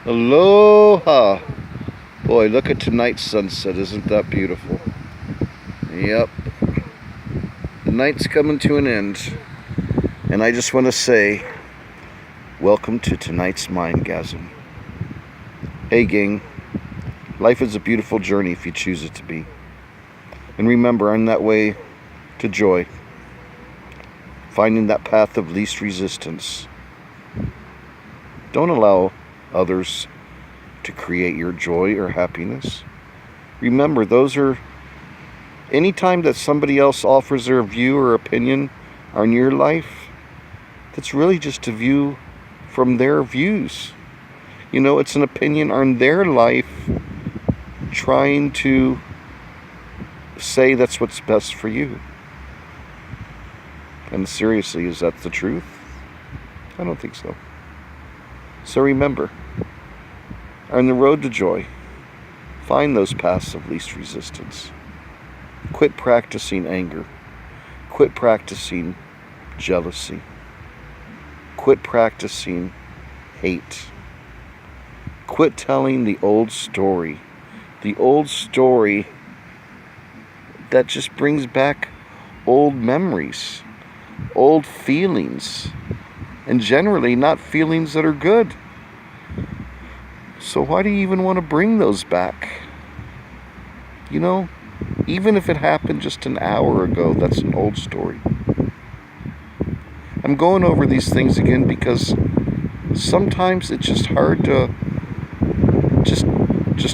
Aloha! Boy, look at tonight's sunset. Isn't that beautiful? Yep. The night's coming to an end. And I just want to say, welcome to tonight's Mindgasm. Hey gang, life is a beautiful journey if you choose it to be. And remember, on that way to joy, finding that path of least resistance. Don't allow others to create your joy or happiness. Remember, anytime that somebody else offers their view or opinion on your life, that's really just a view from their views. You know, it's an opinion on their life, trying to say that's what's best for you. And seriously, is that the truth? I don't think so. So remember, on the road to joy, find those paths of least resistance. Quit practicing anger. Quit practicing jealousy. Quit practicing hate. Quit telling the old story. The old story that just brings back old memories, old feelings, and generally not feelings that are good. So why do you even want to bring those back? You know, even if it happened just an hour ago, that's an old story. I'm going over these things again because sometimes it's just hard to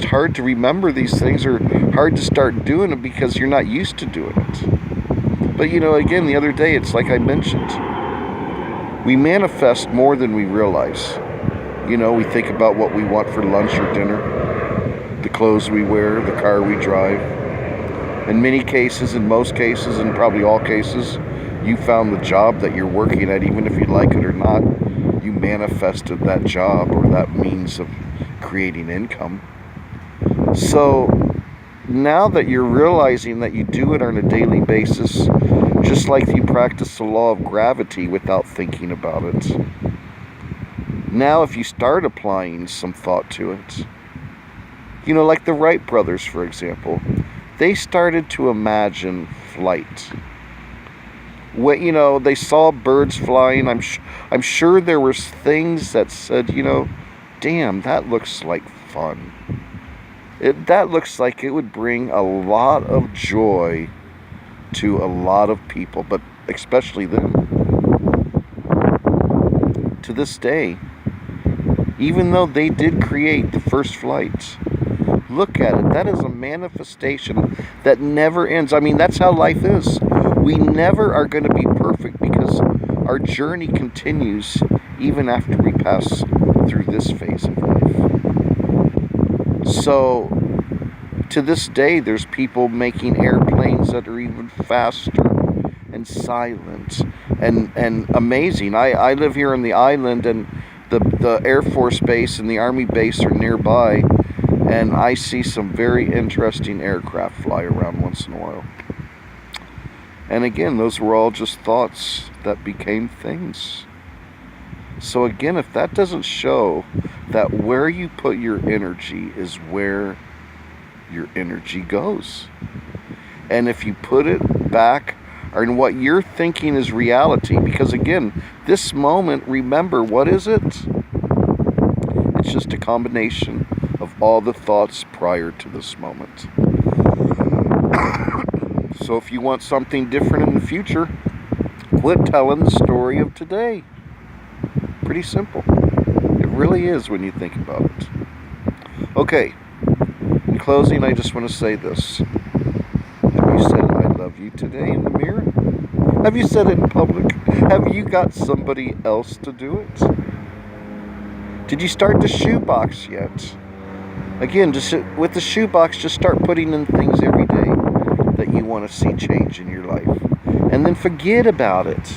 hard to remember these things, or hard to start doing it because you're not used to doing it. But you know, again, the other day, it's like I mentioned, we manifest more than we realize. You know, we think about what we want for lunch or dinner, the clothes we wear, the car we drive. In many cases, in most cases, in probably all cases, you found the job that you're working at, even if you like it or not. You manifested that job or that means of creating income. So now that you're realizing that you do it on a daily basis, just like you practice the law of gravity without thinking about it, now if you start applying some thought to it, you know, like the Wright brothers, for example, they started to imagine flight. You know, they saw birds flying. I'm sure there was things that said, you know, damn, that looks like fun. That looks like it would bring a lot of joy to a lot of people, but especially them. To this day, even though they did create the first flights, look at it. That is a manifestation that never ends. I mean, that's how life is. We never are going to be perfect because our journey continues even after we pass through this phase of life. So, to this day, there's people making airplanes that are even faster and silent and amazing. I live here on the island, and the Air Force Base and the Army base are nearby, and I see some very interesting aircraft fly around once in a while. And again, those were all just thoughts that became things. So again, if that doesn't show that where you put your energy is where your energy goes. And if you put it back, or in what you're thinking is reality, because again, this moment, remember, what is it? It's just a combination of all the thoughts prior to this moment. So if you want something different in the future, quit telling the story of today. Pretty simple. It really is when you think about it. Okay, in closing, I just want to say this. Have you said I love you today in the mirror? Have you said it in public? Have you got somebody else to do it? Did you start the shoebox yet? Again, just with the shoebox, just start putting in things every day that you want to see change in your life. And then forget about it.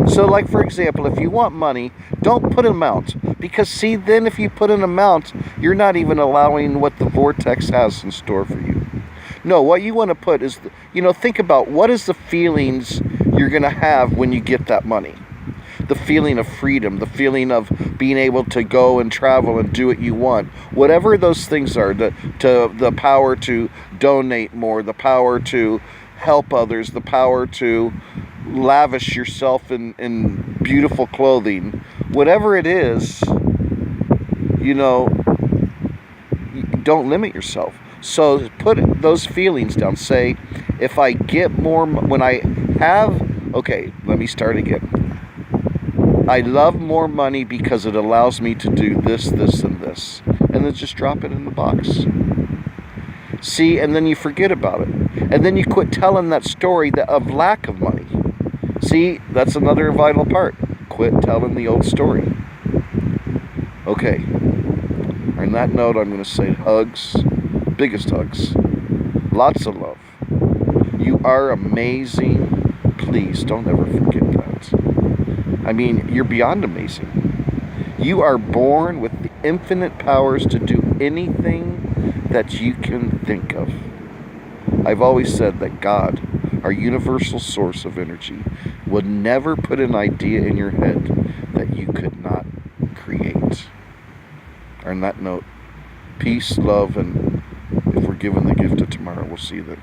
So like, for example, if you want money, don't put an amount. Because see, then if you put an amount, you're not even allowing what the vortex has in store for you. No, what you want to put is, think about what is the feelings you're going to have when you get that money. the feeling of freedom, the feeling of being able to go and travel and do what you want. Whatever those things are, the power to donate more, the power to help others, the power to lavish yourself in beautiful clothing, whatever it is, don't limit yourself. So put those feelings down. Say, if I get more, when I have, okay, let me start again. I love more money because it allows me to do this, this, and this. And then just drop it in the box. See, and then you forget about it. And then you quit telling that story of lack of money. See, that's another vital part. Quit telling the old story. Okay. On that note, I'm going to say hugs. Biggest hugs. Lots of love. You are amazing. Please don't ever forget that. I mean, you're beyond amazing. You are born with the infinite powers to do anything that you can think of. I've always said that God, our universal source of energy, would never put an idea in your head that you could not create. On that note, peace, love, and if we're given the gift of tomorrow, we'll see you then.